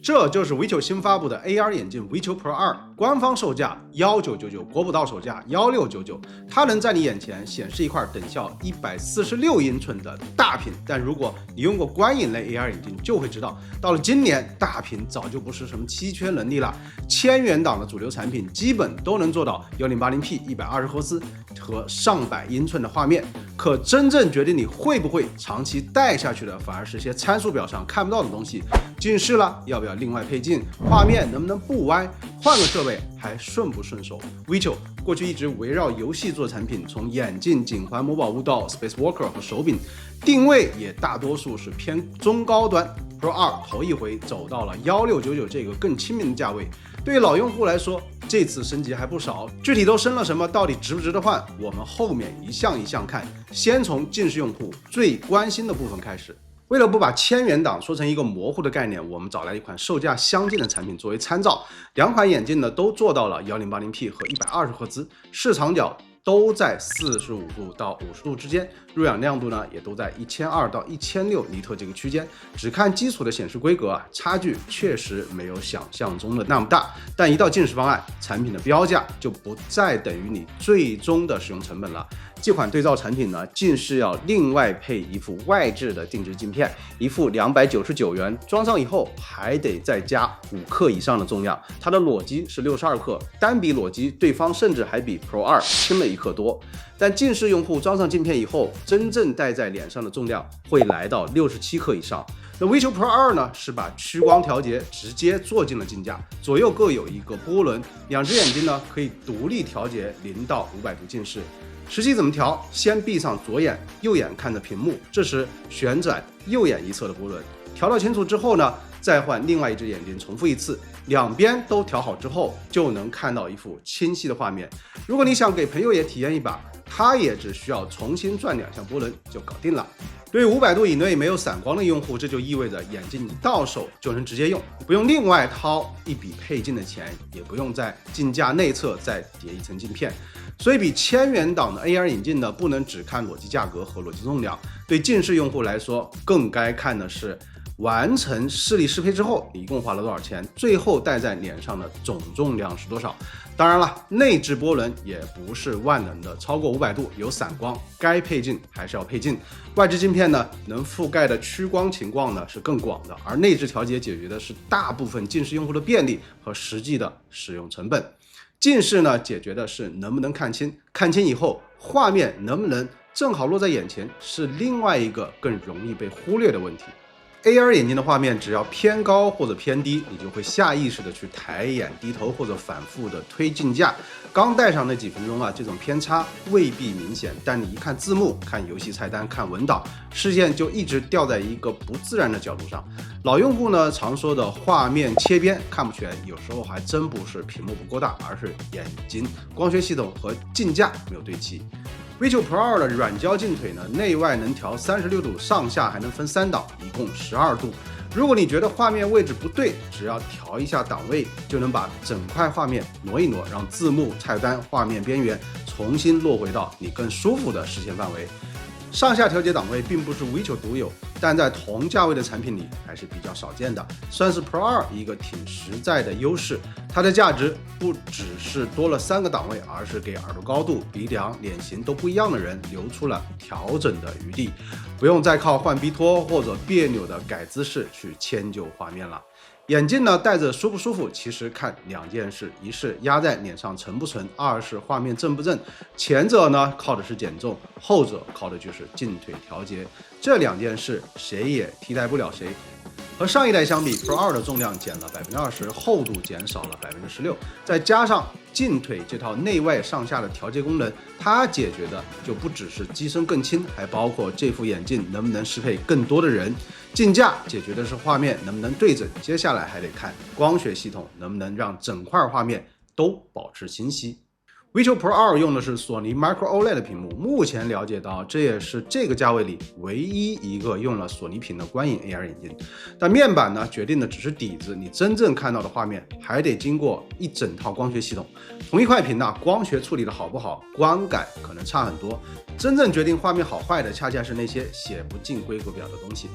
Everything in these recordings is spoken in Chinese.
这就是维球新发布的 AR 眼镜维球 Pro 2，官方售价1999，国补到手价1699。它能在你眼前显示一块等效146英寸的大屏，但如果你用过观影类 AR 眼镜，就会知道，到了今年，大屏早就不是什么稀缺能力了。千元档的主流产品基本都能做到 1080P 120赫兹和上百英寸的画面，可真正决定你会不会长期戴下去的，反而是些参数表上看不到的东西。近视了，要不要另外配镜？画面能不能不歪？换个设备还顺不顺手 ？Vicho 过去一直围绕游戏做产品，从眼镜、颈环、魔宝物到 Spacewalker 和手柄，定位也大多数是偏中高端。Pro 2头一回走到了1699这个更亲民的价位，对于老用户来说，这次升级还不少。具体都升了什么，到底值不值得换？我们后面一项一项看，先从近视用户最关心的部分开始。为了不把千元档说成一个模糊的概念，我们找来一款售价相近的产品作为参照。两款眼镜呢都做到了 1080P 和120赫兹，视场角都在45度到50度之间，入氧亮度呢也都在1200到1600尼特这个区间。只看基础的显示规格啊，差距确实没有想象中的那么大。但一到近视方案，产品的标价就不再等于你最终的使用成本了。这款对照产品呢，近视要另外配一副外置的定制镜片，一副299元，装上以后还得再加5克以上的重量。它的裸机是62克，单笔裸机对方甚至还比 Pro 2轻了1克多。但近视用户装上镜片以后，真正戴在脸上的重量会来到67克以上。那 Vicho Pro 2呢，是把屈光调节直接做进了镜架，左右各有一个波轮，两只眼睛呢可以独立调节0到500度近视。实际怎么调？先闭上左眼，右眼看着屏幕，这时旋转右眼一侧的波轮，调到清楚之后呢，再换另外一只眼睛重复一次，两边都调好之后，就能看到一幅清晰的画面。如果你想给朋友也体验一把，他也只需要重新转2下波轮就搞定了。对于500度以内没有散光的用户，这就意味着眼镜一到手就能直接用，不用另外掏一笔配镜的钱，也不用在镜架内侧再叠一层镜片。所以比千元档的 AR 眼镜呢，不能只看裸机价格和裸机重量，对近视用户来说，更该看的是完成视力适配之后，你一共花了多少钱，最后戴在脸上的总重量是多少。当然了，内置波轮也不是万能的，超过500度有散光，该配镜还是要配镜。外置镜片呢，能覆盖的屈光情况呢是更广的，而内置调节解决的是大部分近视用户的便利和实际的使用成本。近视呢，解决的是能不能看清，看清以后画面能不能正好落在眼前，是另外一个更容易被忽略的问题。AR 眼镜的画面只要偏高或者偏低，你就会下意识的去抬眼、低头或者反复的推镜架。刚戴上那几分钟啊，这种偏差未必明显，但你一看字幕、看游戏菜单、看文档，视线就一直掉在一个不自然的角度上。老用户呢常说的画面切边看不全，有时候还真不是屏幕不够大，而是眼睛光学系统和镜架没有对齐。Vicho Pro 2的软胶镜腿呢，内外能调36度，上下还能分3档，一共12度。如果你觉得画面位置不对，只要调一下档位，就能把整块画面挪一挪，让字幕、菜单、画面边缘重新落回到你更舒服的视线范围。上下调节档位并不是 Vicho 独有，但在同价位的产品里还是比较少见的，算是 Pro 2一个挺实在的优势。它的价值不只是多了3个档位，而是给耳朵高度、鼻梁、脸型都不一样的人留出了调整的余地，不用再靠换鼻托或者别扭的改姿势去迁就画面了。眼镜呢戴着舒不舒服，其实看2件事，一是压在脸上沉不沉，二是画面正不正。前者呢靠的是减重，后者靠的就是镜腿调节。这2件事谁也替代不了谁。和上一代相比 ，Pro 2的重量减了20%，厚度减少了16%，再加上镜腿这套内外上下的调节功能，它解决的就不只是机身更轻，还包括这副眼镜能不能适配更多的人。镜架解决的是画面能不能对准，接下来还得看光学系统能不能让整块画面都保持清晰。Vicio Pro 2用的是索尼 Micro OLED 的屏幕，目前了解到这也是这个价位里唯一一个用了索尼屏的观影 AR 眼镜。但面板呢，决定的只是底子，你真正看到的画面还得经过一整套光学系统。同一块屏呢，光学处理的好不好，观感可能差很多。真正决定画面好坏的，恰恰是那些写不进规格表的东西。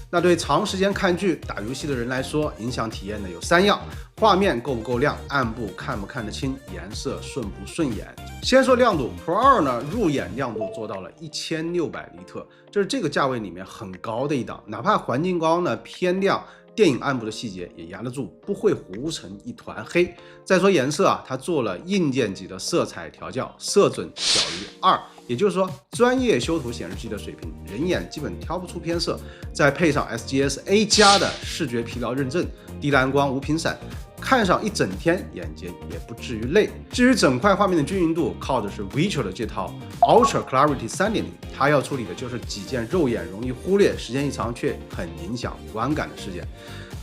那对长时间看剧、打游戏的人来说，影响体验的有3样：画面够不够亮，暗部看不看得清，颜色顺不顺眼。先说亮度 ，Pro 2呢入眼亮度做到了1600尼特，这是这个价位里面很高的一档，哪怕环境光呢偏亮。电影暗部的细节也压得住，不会糊成一团黑。再说颜色啊，它做了硬件级的色彩调教，色准小于2，也就是说，专业修图显示器的水平，人眼基本挑不出偏色。再配上 SGS A+ 的视觉疲劳认证，低蓝光无频闪，看上一整天眼睛也不至于累。至于整块画面的均匀度，靠的是 Vicio 的这套 Ultra Clarity 3.0， 它要处理的就是几件肉眼容易忽略、时间一长却很影响观感的事件。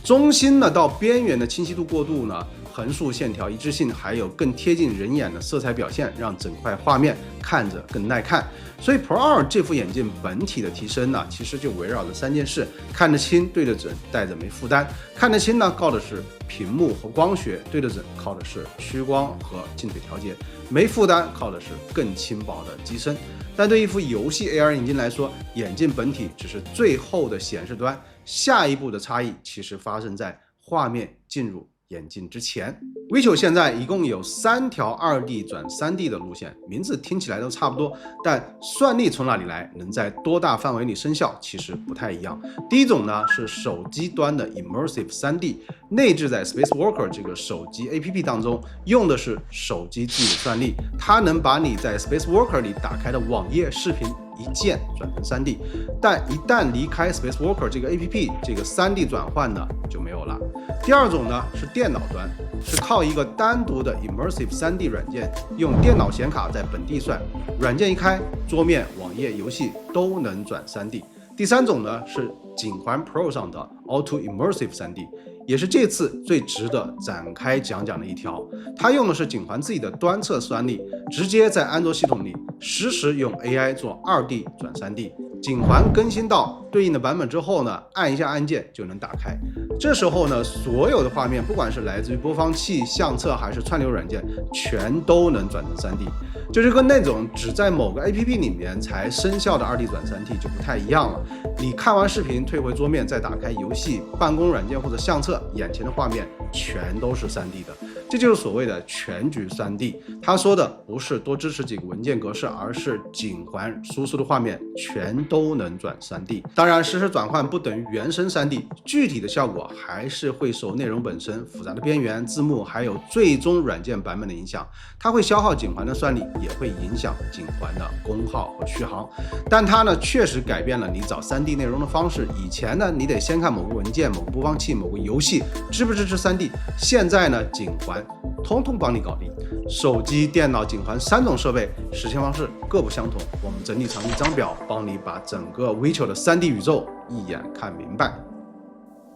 中心呢到边缘的清晰度过渡呢，横竖线条一致性，还有更贴近人眼的色彩表现，让整块画面看着更耐看。所以 Pro 2这副眼镜本体的提升呢，其实就围绕着3件事：看得清、对得准、戴着没负担。看得清呢，靠的是屏幕和光学；对得准，靠的是屈光和近腿调节；没负担，靠的是更轻薄的机身。但对一副游戏 AR 眼镜来说，眼镜本体只是最后的显示端，下一步的差异其实发生在画面进入眼镜之前。Vicio 现在一共有3条2D 转3D 的路线，名字听起来都差不多，但算力从哪里来，能在多大范围里生效，其实不太一样。第一种呢是手机端的 Immersive 3D， 内置在 Spacewalker 这个手机 APP 当中，用的是手机自己的算力，它能把你在 Spacewalker 里打开的网页、视频一键转成3D， 但一旦离开 Spacewalker 这个 APP， 这个3D 转换呢就没有了。第二种呢是电脑端，是靠一个单独的 Immersive 3D 软件，用电脑显卡在本地算，软件一开，桌面、网页、游戏都能转3D。第三种呢是景环 Pro 上的 Auto Immersive 3D， 也是这次最值得展开讲的一条。它用的是景环自己的端侧算力，直接在安卓系统里实时用 AI 做2D 转3D。景环更新到对应的版本之后呢，按一下按键就能打开。这时候呢，所有的画面，不管是来自于播放器、相册还是串流软件，全都能转成3D。就是跟那种只在某个 APP 里面才生效的2D 转3D就不太一样了。你看完视频退回桌面，再打开游戏、办公软件或者相册，眼前的画面全都是3D 的。这就是所谓的全局3D。他说的不是多支持几个文件格式，而是景环输出的画面全都能转3D。当然，实时转换不等于原生3D，具体的效果还是会受内容本身、复杂的边缘、字幕，还有最终软件版本的影响。它会消耗景环的算力，也会影响景环的功耗和续航。但它呢，确实改变了你找3D 内容的方式。以前呢，你得先看某个文件、某个播放器、某个游戏支不支持3D，现在呢，景环通通帮你搞定。手机、电脑、景环3种设备实现方式各不相同，我们整理成一张表，帮你把整个 Vicio 的3D 宇宙一眼看明白。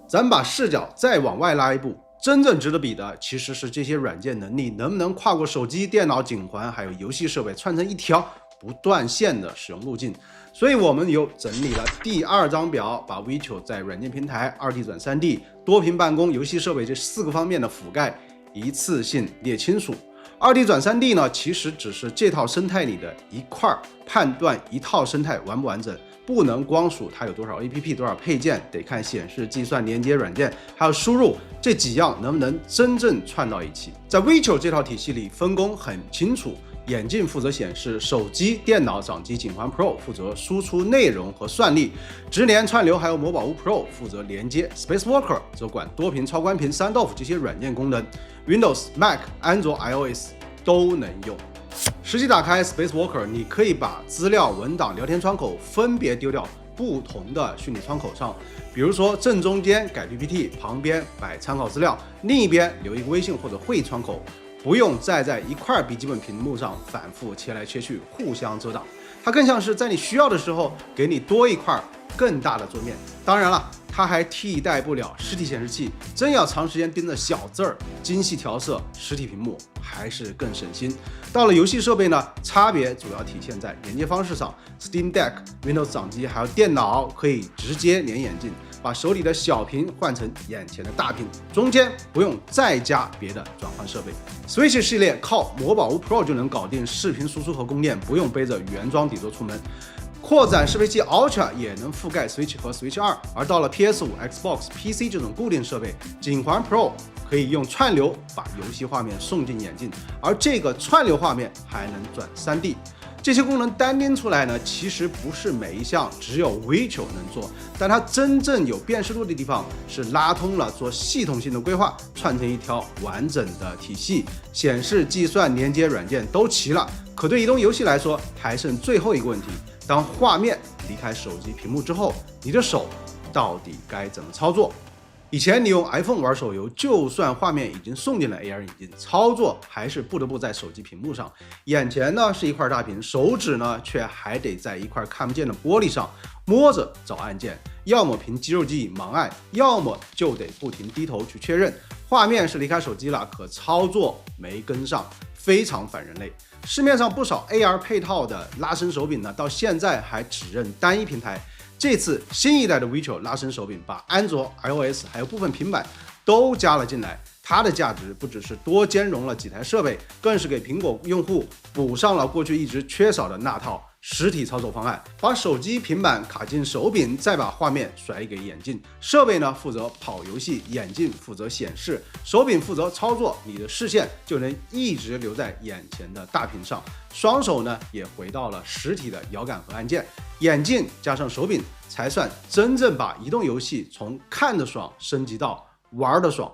咱把视角再往外拉一步，真正值得比的其实是这些软件能力能不能跨过手机、电脑、景环还有游戏设备，串成一条不断线的使用路径。所以我们又整理了第2张表，把 Vicio 在软件平台、2D 转3D、多屏办公、游戏设备这4个方面的覆盖一次性列清楚。2D 转3D 呢，其实只是这套生态里的一块，判断一套生态完不完整，不能光数它有多少 APP 多少配件，得看显示、计算、连接软件还有输入这几样能不能真正串到一起。在 Vicio 这套体系里分工很清楚，眼镜负责显示，手机、电脑、掌机景环 Pro 负责输出内容和算力，直联串流还有魔宝屋 Pro 负责连接， Spacewalker 则管多屏、超宽屏、3DoF 这些软件功能， Windows、Mac、安卓、iOS 都能用。实际打开 Spacewalker， 你可以把资料、文档、聊天窗口分别丢掉不同的虚拟窗口上，比如说正中间改 PPT， 旁边摆参考资料，另一边留一个微信或者会议窗口，不用再在一块笔记本屏幕上反复切来切去，互相遮挡。它更像是在你需要的时候给你多一块更大的桌面。当然了，它还替代不了实体显示器，真要长时间盯着小字儿、精细调色，实体屏幕还是更省心。到了游戏设备呢，差别主要体现在连接方式上 ，Steam Deck、Windows 掌机还有电脑可以直接连眼镜，把手里的小屏换成眼前的大屏，中间不用再加别的转换设备。Switch 系列靠魔宝屋 Pro 就能搞定视频输出和供电，不用背着原装底座出门。扩展适配器 Ultra 也能覆盖 Switch 和 Switch 2，而到了 PS5、Xbox、PC 这种固定设备，锦环 Pro 可以用串流把游戏画面送进眼镜，而这个串流画面还能转 3D。这些功能单拎出来呢，其实不是每一项只有 Vicho 能做，但它真正有辨识度的地方是拉通了做系统性的规划，串成一条完整的体系，显示、计算、连接软件都齐了。可对移动游戏来说，还剩最后一个问题：当画面离开手机屏幕之后，你的手到底该怎么操作？以前你用 iPhone 玩手游，就算画面已经送进了 AR 眼镜，操作还是不得不在手机屏幕上。眼前呢是一块大屏，手指呢却还得在一块看不见的玻璃上摸着找按键，要么凭肌肉记忆盲按，要么就得不停低头去确认。画面是离开手机了，可操作没跟上，非常反人类。市面上不少 AR 配套的拉伸手柄呢，到现在还只认单一平台。这次新一代的 Vicho 拉伸手柄把安卓、iOS 还有部分平板都加了进来，它的价值不只是多兼容了几台设备，更是给苹果用户补上了过去一直缺少的那套实体操作方案。把手机、平板卡进手柄，再把画面甩给眼镜，设备呢负责跑游戏，眼镜负责显示，手柄负责操作，你的视线就能一直留在眼前的大屏上，双手呢也回到了实体的摇杆和按键。眼镜加上手柄，才算真正把移动游戏从看得爽升级到玩得爽。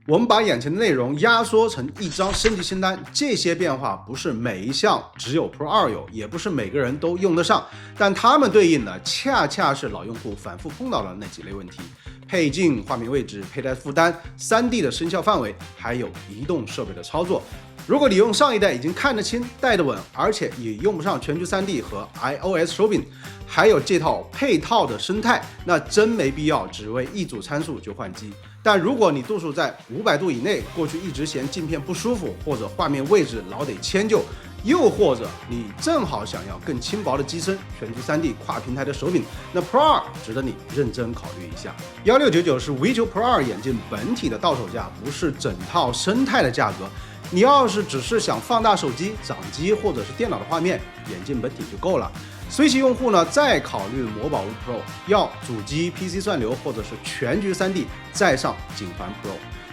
我们把眼前的内容压缩成一张升级清单，这些变化不是每一项只有 Pro 2有，也不是每个人都用得上，但它们对应的恰恰是老用户反复碰到的那几类问题：配镜、画面位置、佩戴负担、3D 的声效范围，还有移动设备的操作。如果你用上一代已经看得清、戴得稳，而且也用不上全局 3D 和 iOS 手柄，还有这套配套的生态，那真没必要只为一组参数就换机。但如果你度数在500度以内，过去一直嫌镜片不舒服，或者画面位置老得迁就，又或者你正好想要更轻薄的机身、全局 3D 跨平台的手柄，那 Pro 2值得你认真考虑一下。1699是 Vicho Pro 2眼镜本体的到手价，不是整套生态的价格。你要是只是想放大手机、掌机或者是电脑的画面，眼镜本体就够了。Switch 用户呢，再考虑魔宝屋 Pro， 要主机、PC 算流或者是全局 3D， 再上锦环 Pro。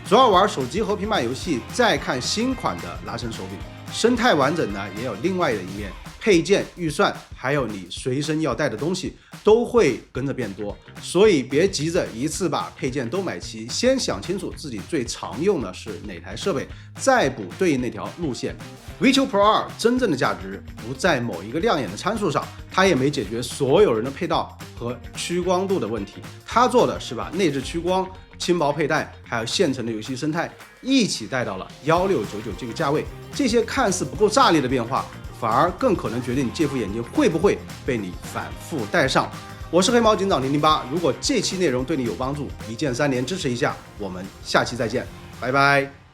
主要玩手机和平板游戏，再看新款的拉伸手柄，生态完整呢，也有另外的一面。配件、预算，还有你随身要带的东西，都会跟着变多，所以别急着一次把配件都买齐，先想清楚自己最常用的是哪台设备，再补对应那条路线。Vicho Pro 2真正的价值不在某一个亮眼的参数上，它也没解决所有人的配套和趋光度的问题，它做的是把内置趋光、轻薄佩戴，还有现成的游戏生态一起带到了1699这个价位。这些看似不够炸裂的变化，反而更可能决定这副眼镜会不会被你反复戴上。我是黑猫警长008，如果这期内容对你有帮助，一键3连支持一下，我们下期再见，拜拜。